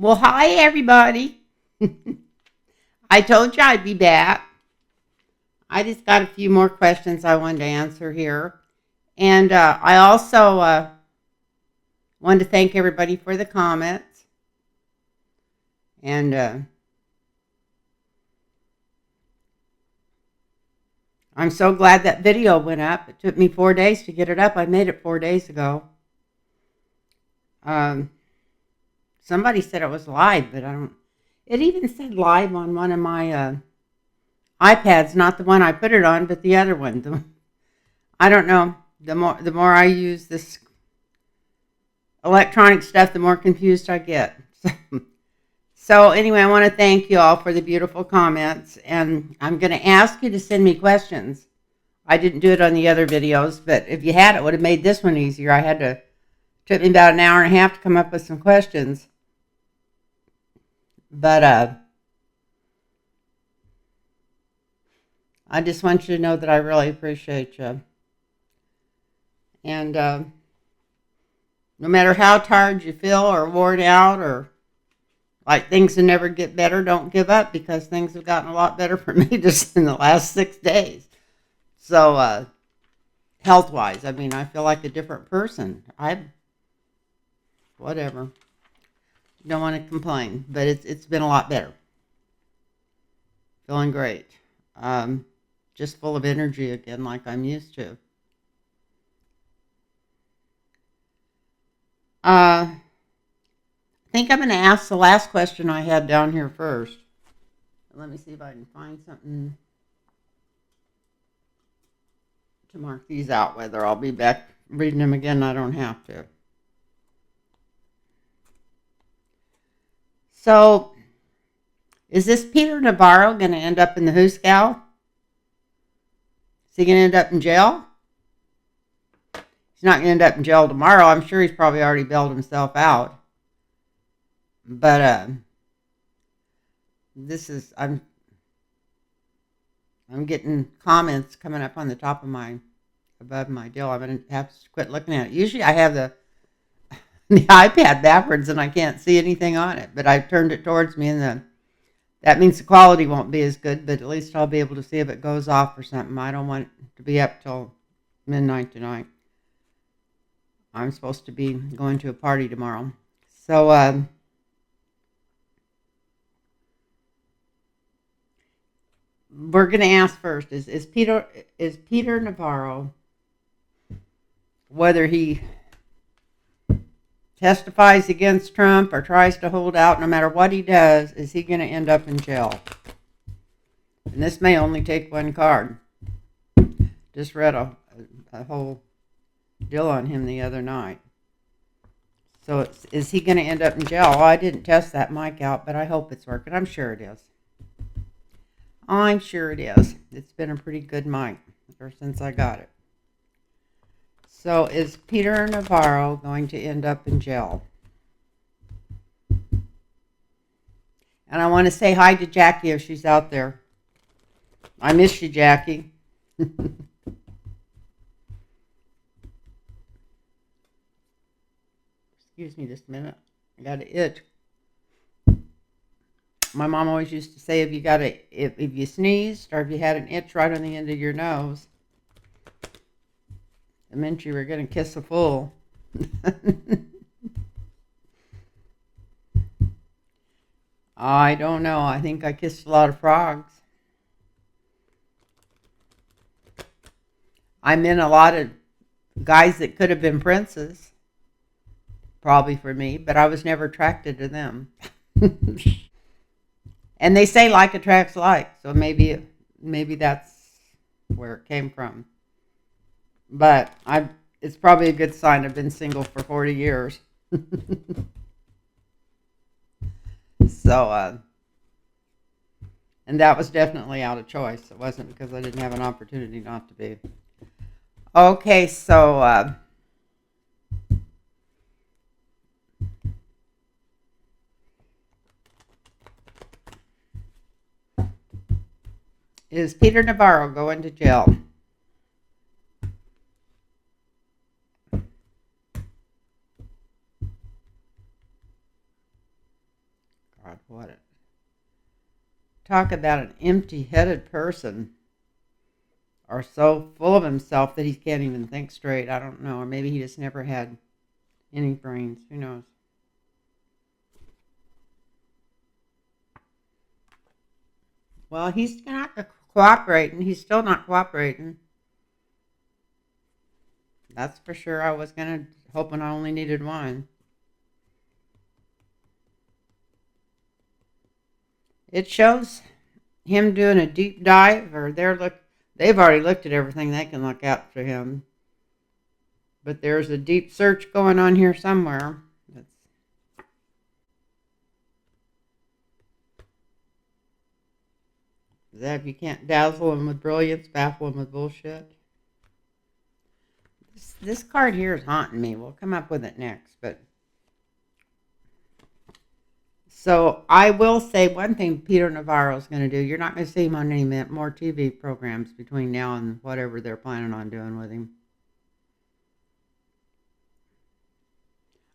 Well, hi, everybody. I told you I'd be back. I just got a few more questions I wanted to answer here. And I also wanted to thank everybody for the comments. And I'm so glad that video went up. It took me 4 days to get it up. I made it 4 days ago. Somebody said it was live, but I don't. It even said live on one of my iPads, not the one I put it on, but the other one. I don't know. The more I use this electronic stuff, the more confused I get. So anyway, I want to thank you all for the beautiful comments, and I'm going to ask you to send me questions. I didn't do it on the other videos, but if you had, it would have made this one easier. Took me about an hour and a half to come up with some questions. But I just want you to know that I really appreciate you. And no matter how tired you feel or worn out or like things will never get better, don't give up, because things have gotten a lot better for me just in the last 6 days. So health-wise, I mean, I feel like a different person. Whatever. Don't want to complain, but it's been a lot better. Feeling great. Just full of energy again, like I'm used to. I think I'm going to ask the last question I had down here first. Let me see if I can find something to mark these out. Whether I'll be back reading them again, I don't have to. So, is this Peter Navarro going to end up in the Hooskow? Is he going to end up in jail? He's not going to end up in jail tomorrow. I'm sure he's probably already bailed himself out. But I'm getting comments coming up on the top of above my deal. I'm going to have to quit looking at it. Usually I have the iPad backwards and I can't see anything on it, but I've turned it towards me, and that means the quality won't be as good, but at least I'll be able to see if it goes off or something. I don't want it to be up till midnight tonight. I'm supposed to be going to a party tomorrow. So we're going to ask first, is Peter Navarro, whether he testifies against Trump or tries to hold out, no matter what he does, is he going to end up in jail? And this may only take one card. Just read a whole deal on him the other night. So is he going to end up in jail? Oh, I didn't test that mic out, but I hope it's working. I'm sure it is. I'm sure it is. It's been a pretty good mic ever since I got it. So is Peter Navarro going to end up in jail? And I want to say hi to Jackie if she's out there. I miss you, Jackie. Excuse me just a minute. I got an itch. My mom always used to say if you sneezed or if you had an itch right on the end of your nose, it meant you were going to kiss a fool. I don't know. I think I kissed a lot of frogs. I met a lot of guys that could have been princes, probably for me, but I was never attracted to them. And they say like attracts like, so maybe that's where it came from. But it's probably a good sign. I've been single for 40 years. So, and that was definitely out of choice. It wasn't because I didn't have an opportunity not to be. Okay, so is Peter Navarro going to jail? God, what a... Talk about an empty-headed person, or so full of himself that he can't even think straight. I don't know. Or maybe he just never had any brains. Who knows? Well, he's not cooperating. He's still not cooperating. That's for sure. I was hoping I only needed one. It shows him doing a deep dive, or they've already looked at everything they can look at for him. But there's a deep search going on here somewhere. That if you can't dazzle him with brilliance, baffle him with bullshit. This card here is haunting me. We'll come up with it next, but so I will say one thing Peter Navarro is going to do. You're not going to see him on any more TV programs between now and whatever they're planning on doing with him.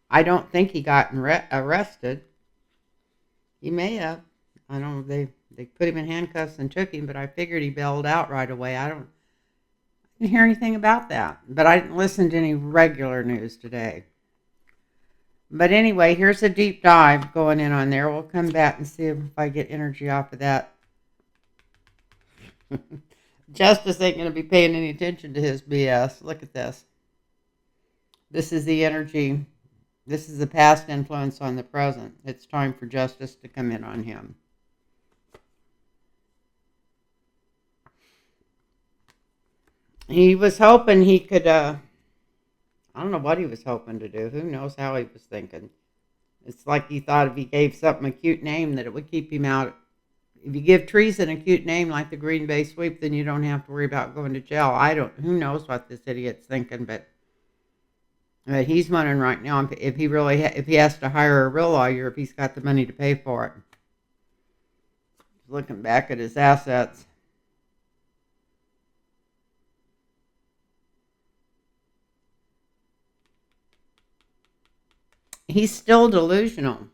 I don't think he got arrested. He may have. I don't know. They put him in handcuffs and took him, but I figured he bailed out right away. I didn't hear anything about that. But I didn't listen to any regular news today. But anyway, here's a deep dive going in on there. We'll come back and see if I get energy off of that. Justice ain't going to be paying any attention to his BS. Look at this. This is the energy. This is the past influence on the present. It's time for justice to come in on him. He was hoping he could... I don't know what he was hoping to do. Who knows how he was thinking. It's like he thought if he gave something a cute name that it would keep him out. If you give treason a cute name like the Green Bay Sweep, then you don't have to worry about going to jail. Who knows what this idiot's thinking, but he's wondering right now if he has to hire a real lawyer, if he's got the money to pay for it. He's looking back at his assets. He's still delusional.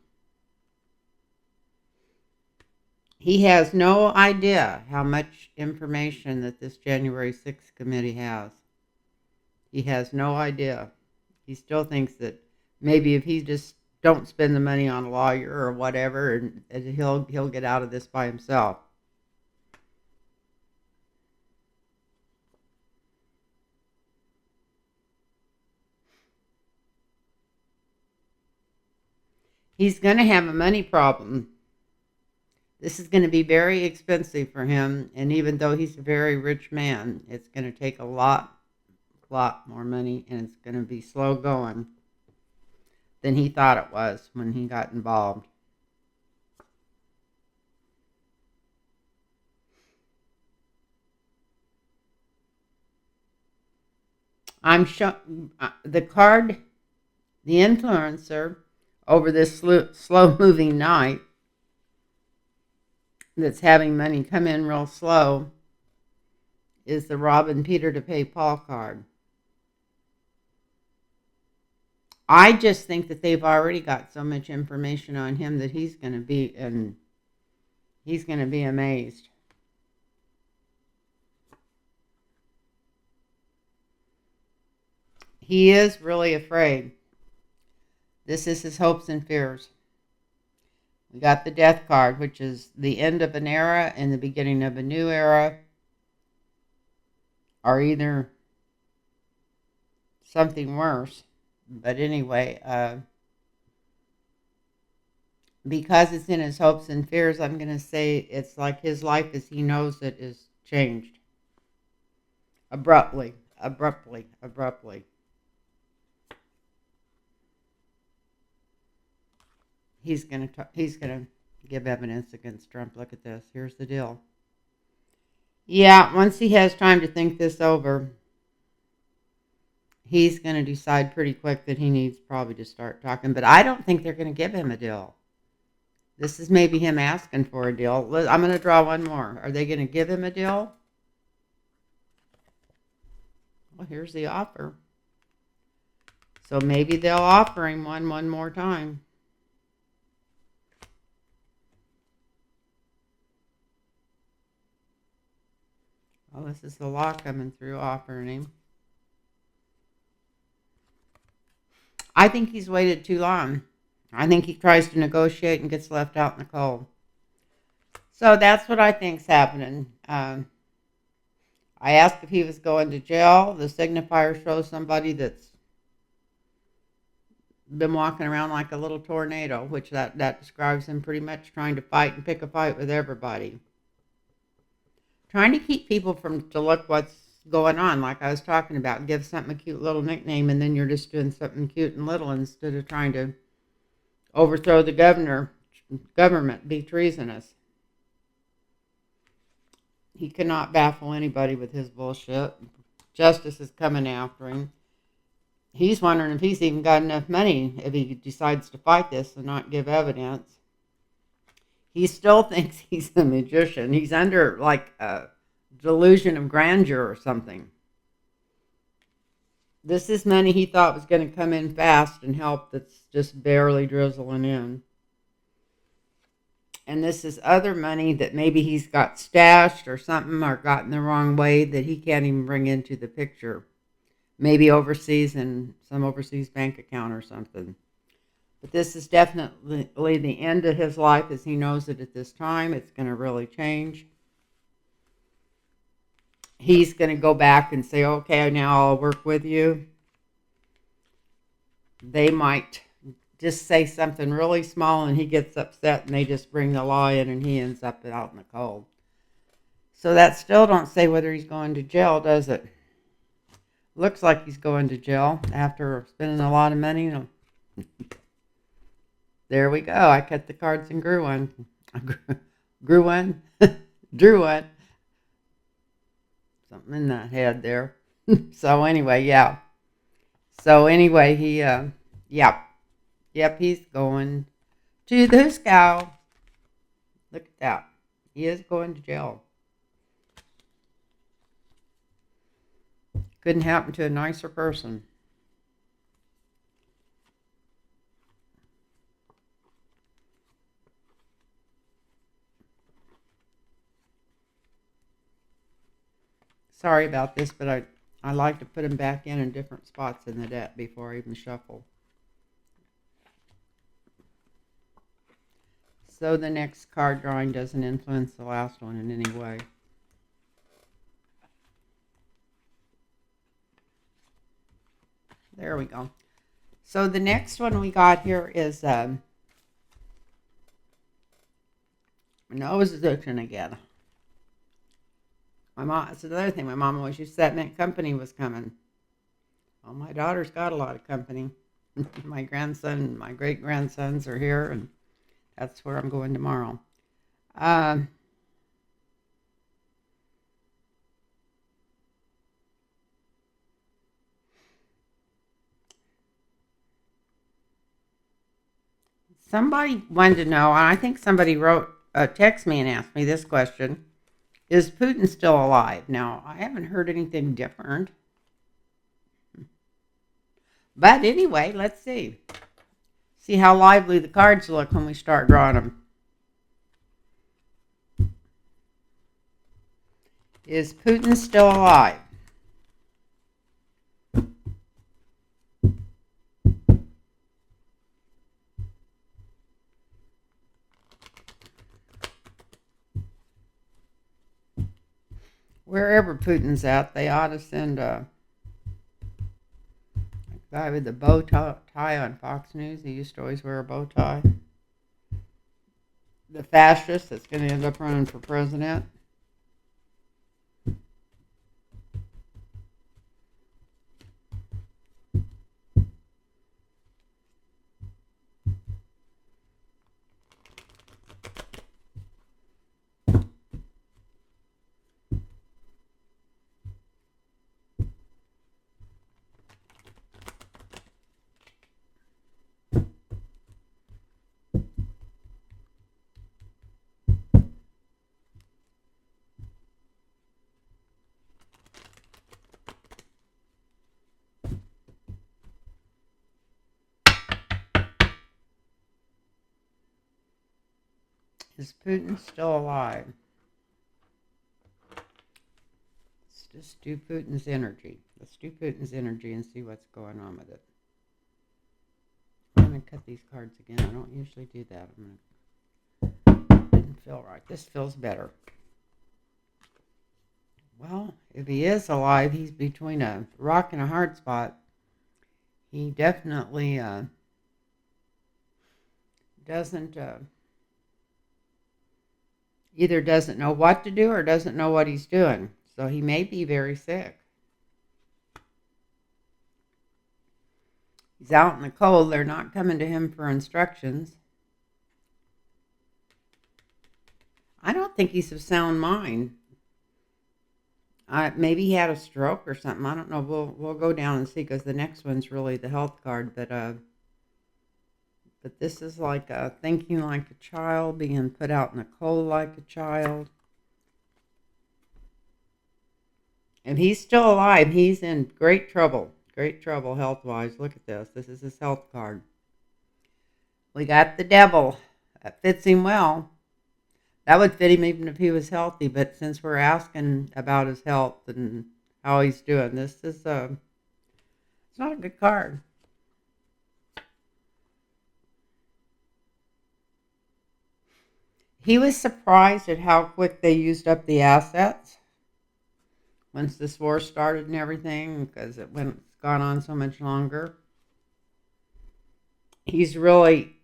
He has no idea how much information that this January 6th committee has. He has no idea. He still thinks that maybe if he just don't spend the money on a lawyer or whatever, and he'll get out of this by himself. He's going to have a money problem. This is going to be very expensive for him, and even though he's a very rich man, it's going to take a lot more money, and it's going to be slow going than he thought it was when he got involved. I'm the card, the influencer, over this slow-moving night that's having money come in real slow is the robbing Peter to pay Paul card. I just think that they've already got so much information on him that he's going to be amazed. He is really afraid. This is his hopes and fears. We got the death card, which is the end of an era and the beginning of a new era, or either something worse. But anyway, because it's in his hopes and fears, I'm going to say it's like his life as he knows it is changed. Abruptly. He's gonna give evidence against Trump. Look at this. Here's the deal. Yeah, once he has time to think this over, he's going to decide pretty quick that he needs probably to start talking. But I don't think they're going to give him a deal. This is maybe him asking for a deal. I'm going to draw one more. Are they going to give him a deal? Well, here's the offer. So maybe they'll offer him one more time. Oh, this is the law coming through offering him. I think he's waited too long. I think he tries to negotiate and gets left out in the cold. So that's what I think's happening. I asked if he was going to jail. The signifier shows somebody that's been walking around like a little tornado, which that describes him pretty much trying to fight and pick a fight with everybody. Trying to keep people from to look what's going on, like I was talking about. Give something a cute little nickname, and then you're just doing something cute and little instead of trying to overthrow the government, be treasonous. He cannot baffle anybody with his bullshit. Justice is coming after him. He's wondering if he's even got enough money if he decides to fight this and not give evidence. He still thinks he's a magician. He's under like a delusion of grandeur or something. This is money he thought was going to come in fast and help that's just barely drizzling in. And this is other money that maybe he's got stashed or something or gotten the wrong way that he can't even bring into the picture. Maybe overseas in some overseas bank account or something. But this is definitely the end of his life as he knows it at this time. It's going to really change. He's going to go back and say, okay, now I'll work with you. They might just say something really small and he gets upset and they just bring the law in and he ends up out in the cold. So that still don't say whether he's going to jail, does it? Looks like he's going to jail after spending a lot of money. There we go. I cut the cards and grew one. Grew one. Drew one. Something in the head there. So anyway, yeah. So anyway, he, yeah. Yep, he's going to the scow. Look at that. He is going to jail. Couldn't happen to a nicer person. Sorry about this, but I like to put them back in different spots in the deck before I even shuffle. So the next card drawing doesn't influence the last one in any way. There we go. So the next one we got here is nose addiction again. My mom. It's another thing. My mom always used to say that meant company was coming. Well, my daughter's got a lot of company. My grandson, my great grandsons are here, and that's where I'm going tomorrow. Somebody wanted to know, and I think somebody text me and asked me this question. Is Putin still alive? Now, I haven't heard anything different. But anyway, let's see. See how lively the cards look when we start drawing them. Is Putin still alive? Wherever Putin's at, they ought to send a guy with the bow tie on Fox News. He used to always wear a bow tie. The fascist that's going to end up running for president. Is Putin still alive? just do Putin's energy. Let's do Putin's energy and see what's going on with it. I'm going to cut these cards again. I don't usually do that. Didn't feel right. This feels better. Well, if he is alive, he's between a rock and a hard spot. He definitely doesn't either doesn't know what to do or doesn't know what he's doing. So he may be very sick. He's out in the cold. They're not coming to him for instructions. I don't think he's of sound mind. Maybe he had a stroke or something. I don't know. We'll go down and see, because the next one's really the health card. But this is like thinking like a child, being put out in the cold like a child. And he's still alive. He's in great trouble health-wise. Look at this. This is his health card. We got the devil. That fits him well. That would fit him even if he was healthy, but since we're asking about his health and how he's doing, this is it's not a good card. He was surprised at how quick they used up the assets once this war started and everything, because it's gone on so much longer. He's really,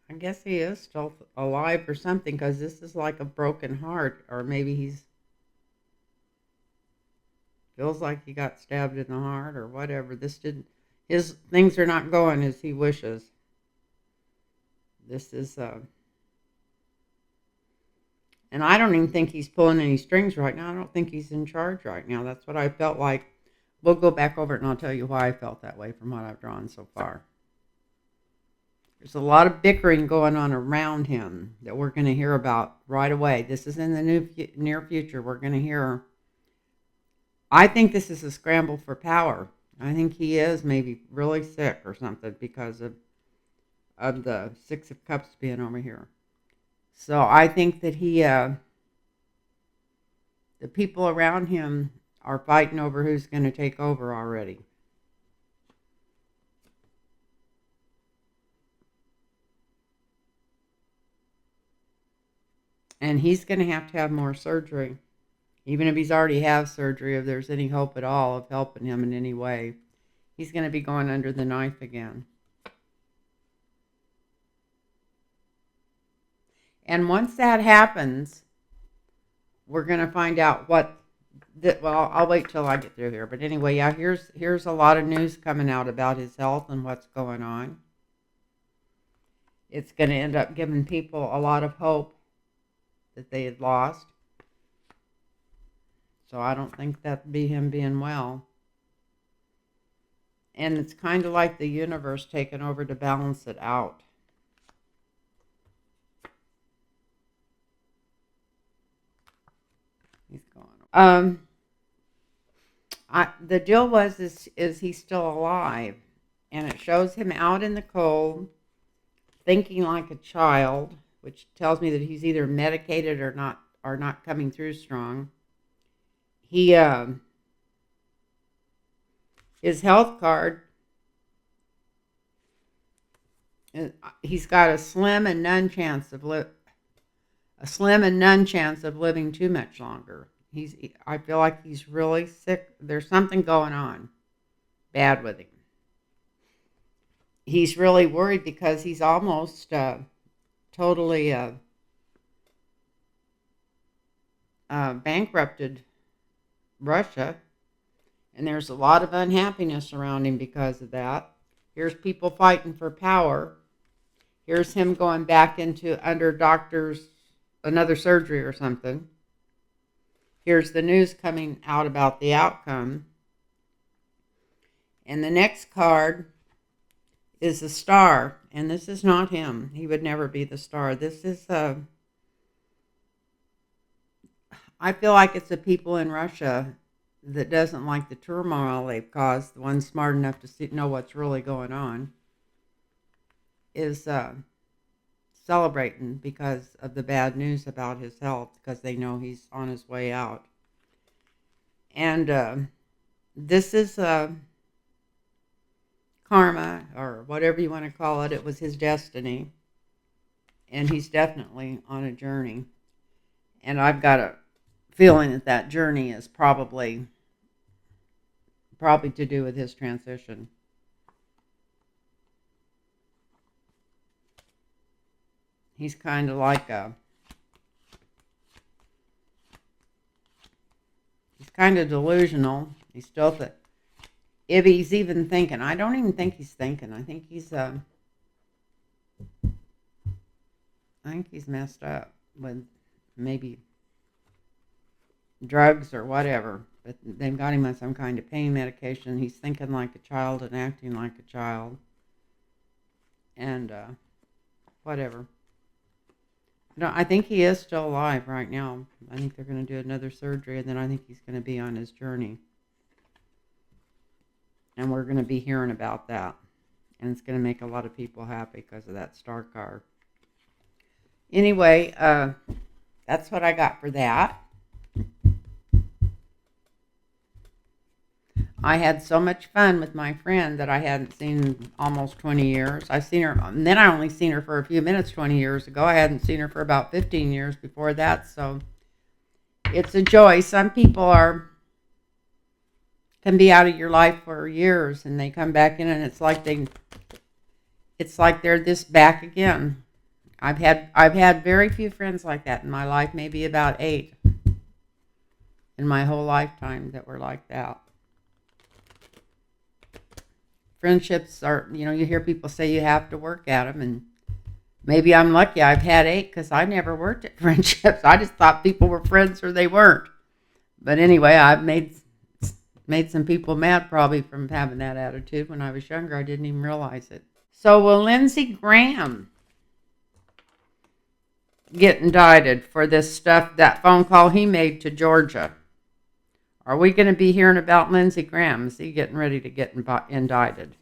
I guess he is still alive or something, because this is like a broken heart, or maybe feels like he got stabbed in the heart or whatever. His things are not going as he wishes. This is, and I don't even think he's pulling any strings right now. I don't think he's in charge right now. That's what I felt like. We'll go back over it and I'll tell you why I felt that way from what I've drawn so far. There's a lot of bickering going on around him that we're going to hear about right away. This is in the near future. We're going to hear. I think this is a scramble for power. I think he is maybe really sick or something because of the Six of Cups being over here. So I think that the people around him are fighting over who's going to take over already. And he's going to have more surgery. Even if he's already had surgery, if there's any hope at all of helping him in any way, he's going to be going under the knife again. And once that happens, we're going to find out well, I'll wait till I get through here. But anyway, yeah, here's a lot of news coming out about his health and what's going on. It's going to end up giving people a lot of hope that they had lost. So I don't think that'd be him being well. And it's kind of like the universe taking over to balance it out. He's gone. The deal is he's still alive, and it shows him out in the cold, thinking like a child, which tells me that he's either medicated or not coming through strong. His health card, he's got a slim and none chance of living too much longer. I feel like he's really sick. There's something going on bad with him. He's really worried because he's almost totally bankrupted Russia, and there's a lot of unhappiness around him because of that. Here's people fighting for power. Here's him going back under doctors, another surgery or something. Here's the news coming out about the outcome. And the next card is the star, and this is not him. He would never be the star. This is I feel like it's the people in Russia that doesn't like the turmoil they've caused, the ones smart enough to know what's really going on, is celebrating because of the bad news about his health, because they know he's on his way out. And this is karma, or whatever you want to call it. It was his destiny, and he's definitely on a journey. And I've got a feeling that that journey is probably to do with his transition. He's kind of like he's kind of delusional. He's still if he's even thinking, I don't even think he's thinking. I think he's messed up with maybe drugs or whatever. But they've got him on some kind of pain medication. He's thinking like a child and acting like a child. And whatever. No, I think he is still alive right now. I think they're going to do another surgery, and then I think he's going to be on his journey. And we're going to be hearing about that. And it's going to make a lot of people happy because of that star card. Anyway, that's what I got for that. I had so much fun with my friend that I hadn't seen in almost 20 years. I've seen her, and then I only seen her for a few minutes 20 years ago. I hadn't seen her for about 15 years before that, so it's a joy. Some people can be out of your life for years, and they come back in, and it's like they're this back again. I've had very few friends like that in my life, maybe about 8 in my whole lifetime that were like that. Friendships are, you hear people say you have to work at them, and maybe I'm lucky I've had 8 because I never worked at friendships. I just thought people were friends or they weren't. But anyway, I've made some people mad probably from having that attitude when I was younger. I didn't even realize it. So will Lindsey Graham get indicted for this stuff, that phone call he made to Georgia? Are we going to be hearing about Lindsey Graham? Is he getting ready to get indicted?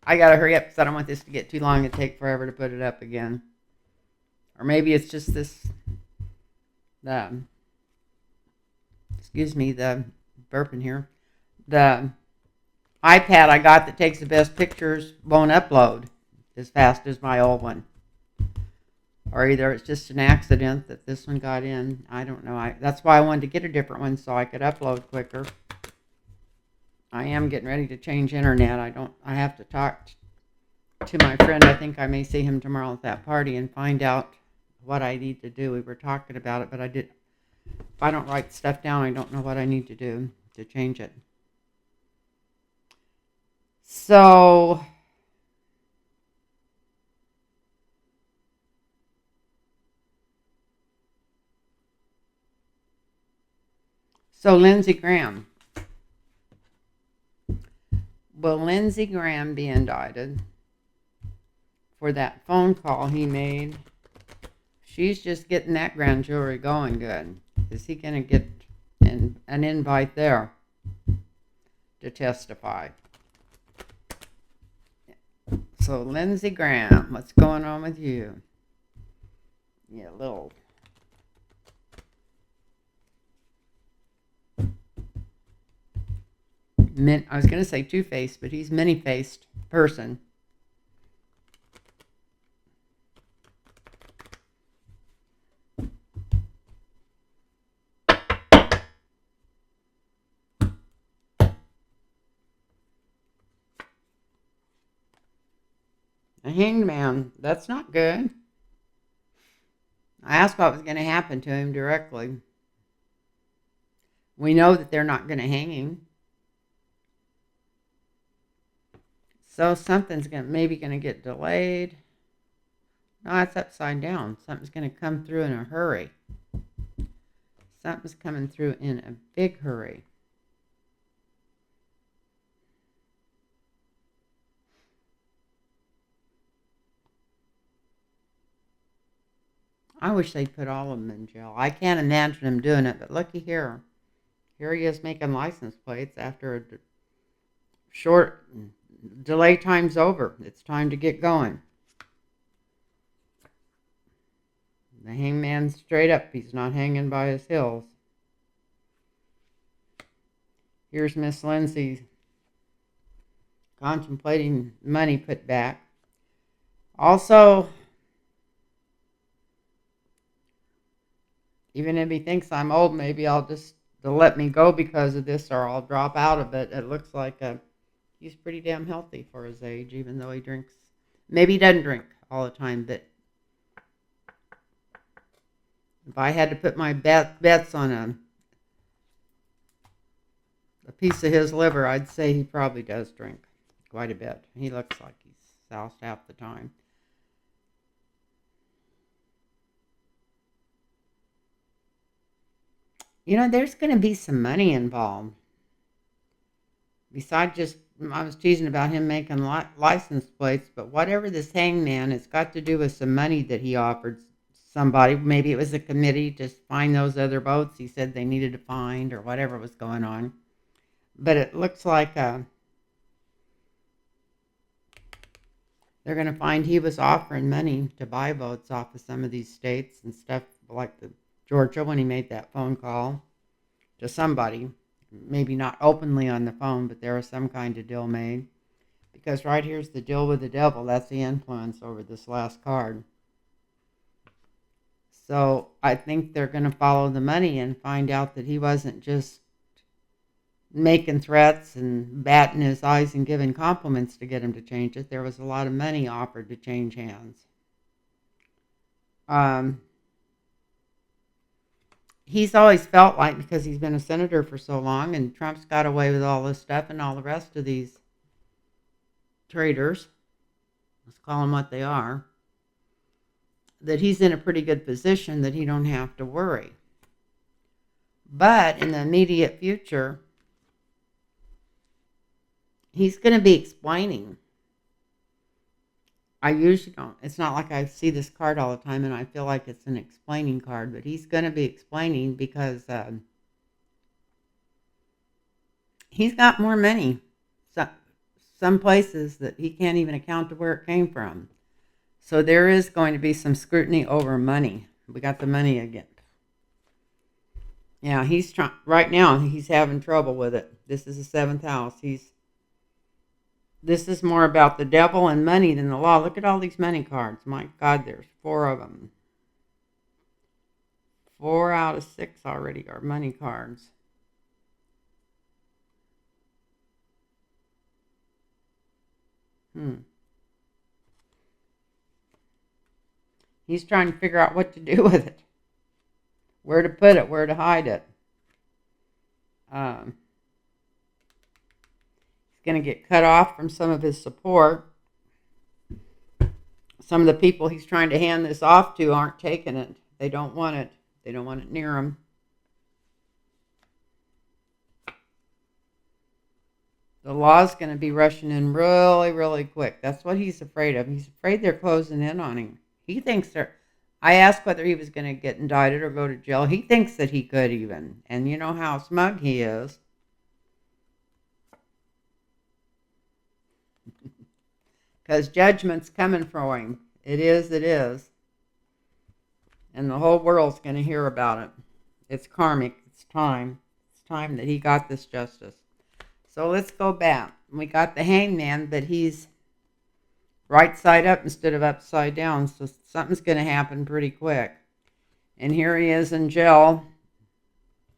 I got to hurry up because I don't want this to get too long and take forever to put it up again. Or maybe it's just the burping here. The iPad I got that takes the best pictures won't upload as fast as my old one. Or either it's just an accident that this one got in. I don't know. That's why I wanted to get a different one so I could upload quicker. I am getting ready to change internet. I have to talk to my friend. I think I may see him tomorrow at that party and find out what I need to do. We were talking about it, but if I don't write stuff down, I don't know what I need to do to change it. So Lindsey Graham. Will Lindsey Graham be indicted for that phone call he made? She's just getting that grand jury going good. Is he going to get an invite there to testify? So Lindsey Graham, what's going on with you? Yeah, little... I was going to say two-faced, but he's many-faced person. A hanged man. That's not good. I asked what was going to happen to him directly. We know that they're not going to hang him. So something's maybe going to get delayed. No, it's upside down. Something's going to come through in a hurry. Something's coming through in a big hurry. I wish they'd put all of them in jail. I can't imagine them doing it, but looky here. Here he is making license plates after a short delay time's over. It's time to get going. The hangman's straight up. He's not hanging by his heels. Here's Miss Lindsey contemplating money put back. Also, even if he thinks I'm old, maybe they'll let me go because of this, or I'll drop out of it. It looks like he's pretty damn healthy for his age, even though he drinks. Maybe he doesn't drink all the time, but if I had to put my bets on a piece of his liver, I'd say he probably does drink quite a bit. He looks like he's soused half the time. You know, there's going to be some money involved. Besides just, I was teasing about him making license plates, but whatever this hangman, it's got to do with some money that he offered somebody. Maybe it was a committee to find those other boats he said they needed to find, or whatever was going on. But it looks like they're going to find he was offering money to buy votes off of some of these states and stuff, like Georgia, when he made that phone call to somebody. Maybe not openly on the phone, but there was some kind of deal made. Because right here's the deal with the devil. That's the influence over this last card. So I think they're going to follow the money and find out that he wasn't just making threats and batting his eyes and giving compliments to get him to change it. There was a lot of money offered to change hands. He's always felt like, because he's been a senator for so long and Trump's got away with all this stuff and all the rest of these traitors, let's call them what they are, that he's in a pretty good position that he don't have to worry. But in the immediate future, he's going to be explaining. I usually don't. It's not like I see this card all the time and I feel like it's an explaining card, but he's going to be explaining because he's got more money. Some places that he can't even account to where it came from. So there is going to be some scrutiny over money. We got the money again. Yeah, he's trying right now. He's having trouble with it. This is the seventh house. This is more about the devil and money than the law. Look at all these money cards. My God, there's 4 of them. 4 out of 6 already are money cards. He's trying to figure out what to do with it. Where to put it, where to hide it. He's going to get cut off from some of his support. Some of the people he's trying to hand this off to aren't taking it. They don't want it. They don't want it near them. The law's going to be rushing in really, really quick. That's what he's afraid of. He's afraid they're closing in on him. He thinks I asked whether he was going to get indicted or go to jail. He thinks that he could even. And you know how smug he is. Because judgment's coming for him. It is, it is. And the whole world's going to hear about it. It's karmic. It's time. It's time that he got this justice. So let's go back. We got the hangman, but he's right side up instead of upside down. So something's going to happen pretty quick. And here he is in jail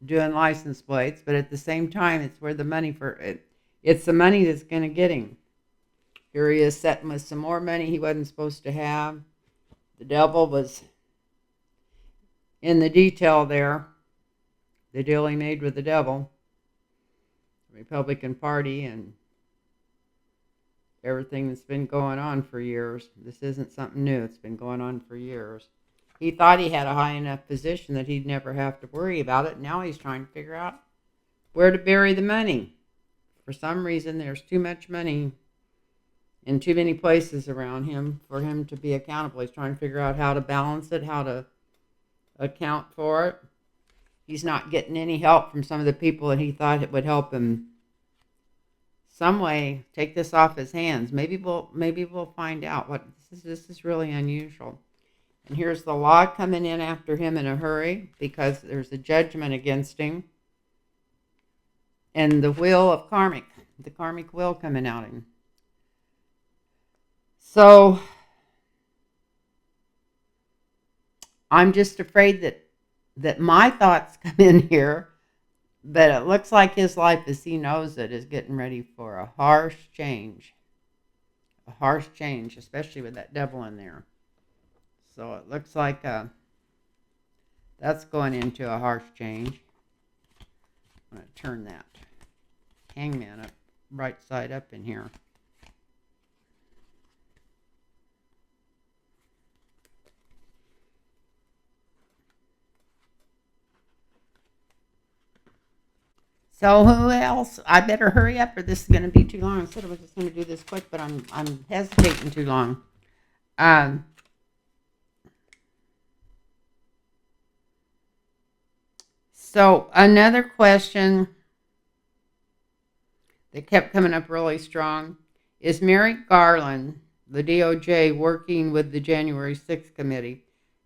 doing license plates. But at the same time, it's where the money for it. It's the money that's going to get him. Here he is sitting with some more money he wasn't supposed to have. The devil was in the detail there. The deal he made with the devil. Republican Party and everything that's been going on for years. This isn't something new. It's been going on for years. He thought he had a high enough position that he'd never have to worry about it. Now he's trying to figure out where to bury the money. For some reason, there's too much money in too many places around him for him to be accountable. He's trying to figure out how to balance it, how to account for it. He's not getting any help from some of the people that he thought it would help him some way take this off his hands. Maybe we'll find out what this is really unusual. And here's the law coming in after him in a hurry because there's a judgment against him. And the karmic will coming out of him. So I'm just afraid that my thoughts come in here, but it looks like his life as he knows it is getting ready for a harsh change. A harsh change, especially with that devil in there. So it looks like that's going into a harsh change. I'm going to turn that hangman up right side up in here. So who else? I better hurry up or this is going to be too long. I said I was just going to do this quick, but I'm hesitating too long. So another question that kept coming up really strong is Merrick Garland, the DOJ, working with the January 6th committee?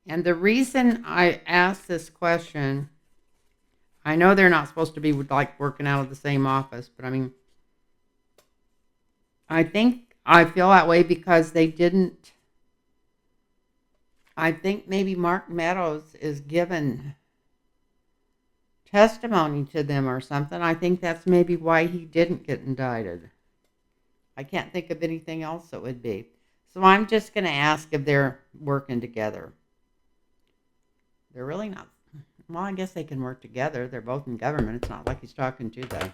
And the reason I asked this question, I know they're not supposed to be like working out of the same office, but I mean, I think I feel that way because they didn't. I think maybe Mark Meadows is given testimony to them or something. I think that's maybe why he didn't get indicted. I can't think of anything else it would be. So I'm just going to ask if they're working together. They're really not. Well, I guess they can work together. They're both in government. It's not like he's talking to them.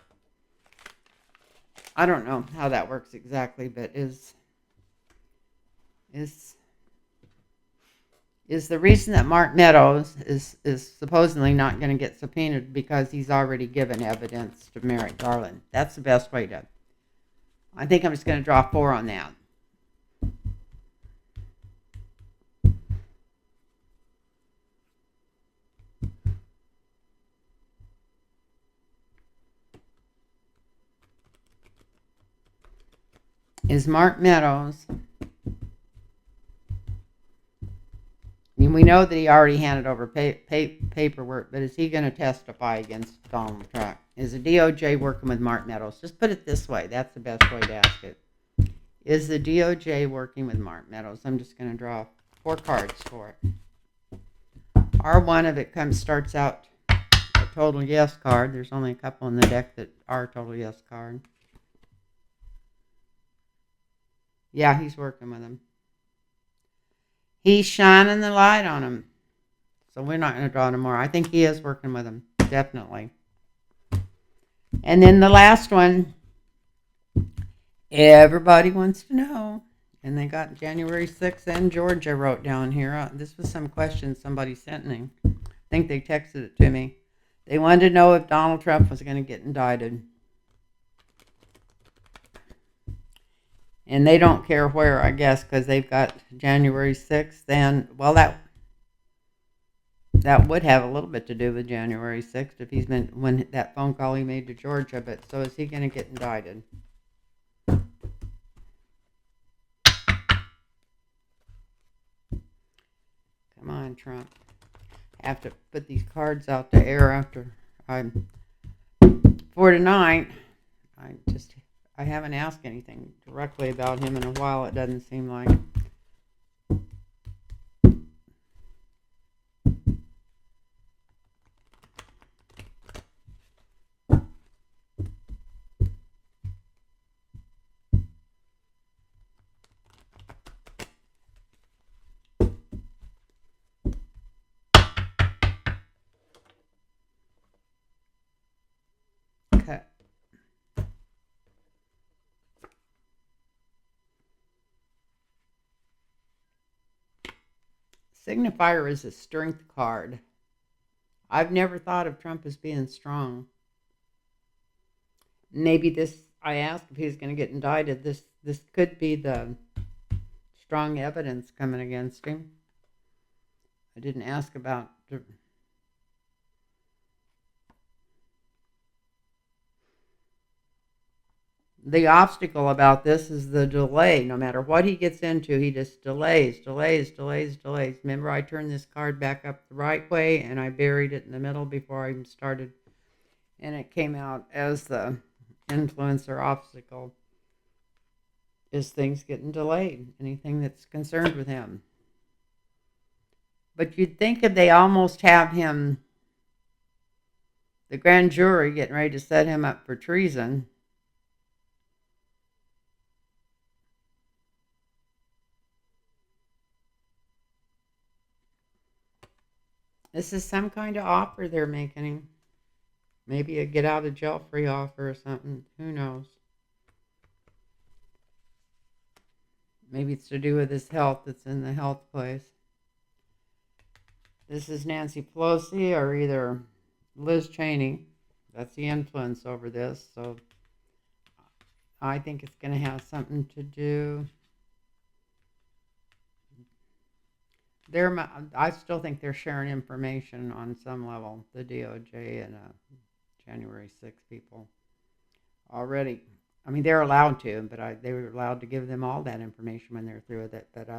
I don't know how that works exactly, but is the reason that Mark Meadows is supposedly not going to get subpoenaed because he's already given evidence to Merrick Garland. That's the best way to. I think I'm just going to draw 4 on that. Is Mark Meadows. I mean, we know that he already handed over paperwork, but is he going to testify against Donald Trump? Is the DOJ working with Mark Meadows? Just put it this way. That's the best way to ask it. Is the DOJ working with Mark Meadows? I'm just going to draw 4 cards for it. R1 of it starts out a total yes card. There's only a couple in the deck that are total yes card. Yeah, he's working with him. He's shining the light on him. So we're not going to draw any more. I think he is working with him, definitely. And then the last one, everybody wants to know. And they got January 6th and Georgia wrote down here. This was some questions somebody sent me. I think they texted it to me. They wanted to know if Donald Trump was going to get indicted. And they don't care where, I guess, because they've got January 6th. And, well, that would have a little bit to do with January 6th if he's been, when that phone call he made to Georgia. But so is he going to get indicted? Come on, Trump. I have to put these cards out to air after I'm 4 tonight. I haven't asked anything directly about him in a while, it doesn't seem like. Okay. Signifier is a strength card. I've never thought of Trump as being strong. Maybe I asked if he was going to get indicted. This could be the strong evidence coming against him. I didn't ask about The obstacle about this is the delay. No matter what he gets into, he just delays. Remember, I turned this card back up the right way, and I buried it in the middle before I even started, and it came out as the influencer obstacle is things getting delayed, anything that's concerned with him. But you'd think if they almost have him, the grand jury getting ready to set him up for treason. This is some kind of offer they're making him. Maybe a get out of jail free offer or something. Who knows? Maybe it's to do with his health. It's in the health place. This is Nancy Pelosi or either Liz Cheney. That's the influence over this. So I think it's going to have something to do. I still think they're sharing information on some level. The DOJ and January 6 people already. I mean, they're allowed to, but they were allowed to give them all that information when they're through with it. But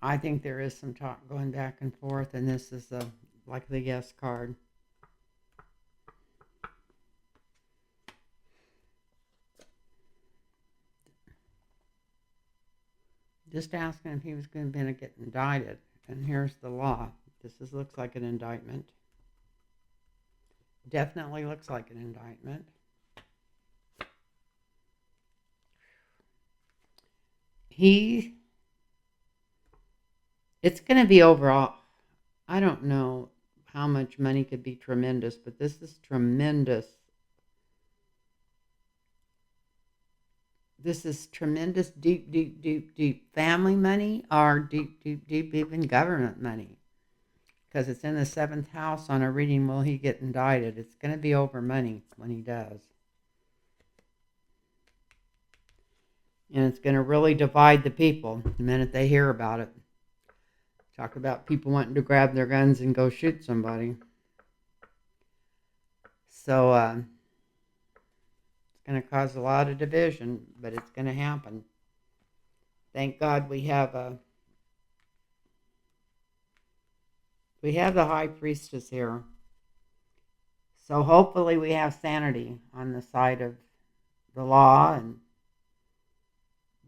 I think there is some talk going back and forth, and this is like the yes card. Just asking if he was going to get indicted, and here's the law. Looks like an indictment. Definitely looks like an indictment. It's going to be overall, I don't know how much money could be tremendous, but this is tremendous. This is tremendous, deep family money or deep even government money. Because it's in the 7th house on a reading, will he get indicted? It's going to be over money when he does. And it's going to really divide the people the minute they hear about it. Talk about people wanting to grab their guns and go shoot somebody. So it's going to cause a lot of division, but it's going to happen. Thank God we have the high priestess here. So hopefully we have sanity on the side of the law and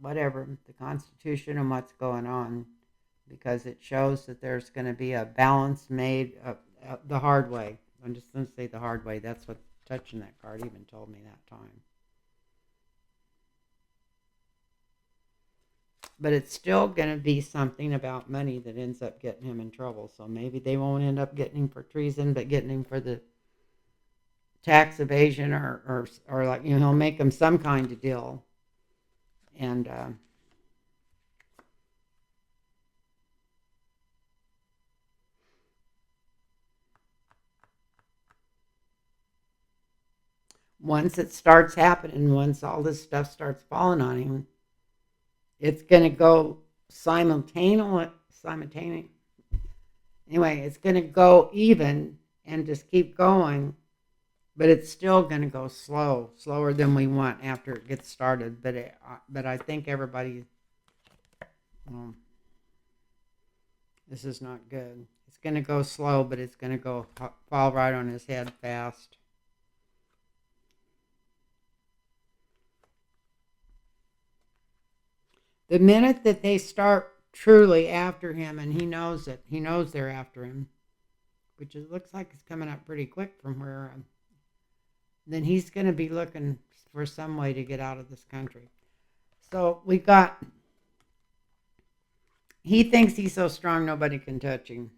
whatever, the Constitution and what's going on, because it shows that there's going to be a balance made the hard way. I'm just going to say the hard way. That's what touching that card even told me that time. But it's still going to be something about money that ends up getting him in trouble. So maybe they won't end up getting him for treason, but getting him for the tax evasion or like, he'll make him some kind of deal. And once it starts happening, once all this stuff starts falling on him, it's going to go simultaneously. Anyway, it's going to go even and just keep going, but it's still going to go slower than we want after it gets started. But I think everybody, this is not good. It's going to go slow, but it's going to fall right on his head fast. The minute that they start truly after him, and he knows it, he knows they're after him, which it looks like it's coming up pretty quick from where, then he's going to be looking for some way to get out of this country. So he thinks he's so strong nobody can touch him,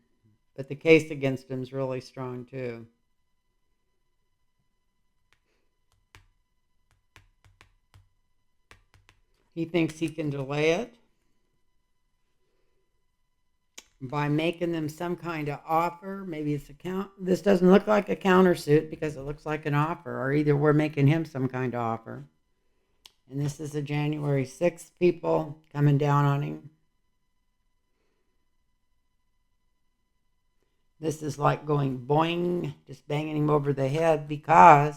but the case against him is really strong too. He thinks he can delay it by making them some kind of offer. Maybe it's this doesn't look like a countersuit because it looks like an offer, or either we're making him some kind of offer. And this is a January 6th people coming down on him. This is like going boing, just banging him over the head because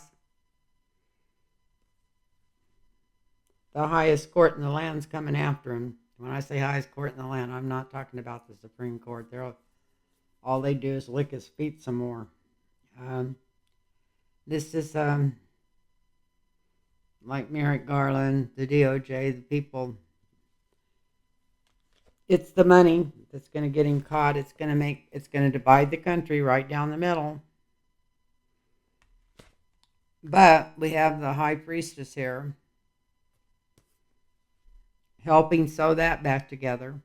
the highest court in the land's coming after him. When I say highest court in the land, I'm not talking about the Supreme Court. All they do is lick his feet some more. This is like Merrick Garland, the DOJ, the people. It's the money that's going to get him caught. It's going to divide the country right down the middle. But we have the high priestess here helping sew that back together.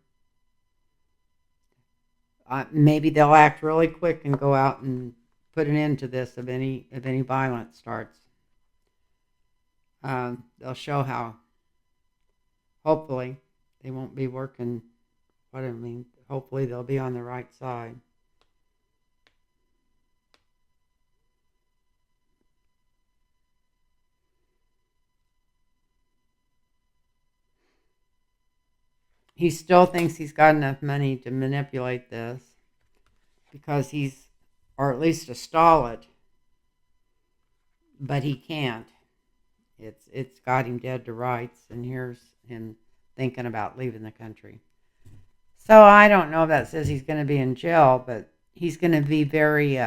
Maybe they'll act really quick and go out and put an end to this if any violence starts. They'll show how. Hopefully, they won't be working. Hopefully they'll be on the right side. He still thinks he's got enough money to manipulate this because or at least to stall it, but he can't. It's got him dead to rights, and here's him thinking about leaving the country. So I don't know if that says he's going to be in jail, but he's going to be very,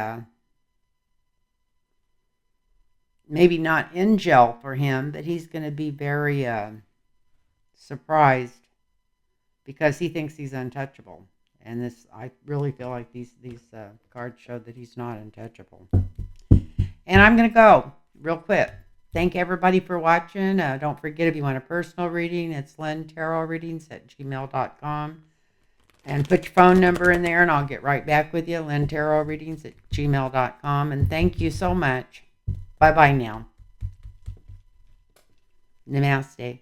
maybe not in jail for him, but he's going to be very surprised because he thinks he's untouchable. And I really feel like these cards show that he's not untouchable. And I'm going to go real quick. Thank everybody for watching. Don't forget, if you want a personal reading, it's lintarotreadings@gmail.com. And put your phone number in there, and I'll get right back with you. lintarotreadings@gmail.com. And thank you so much. Bye-bye now. Namaste.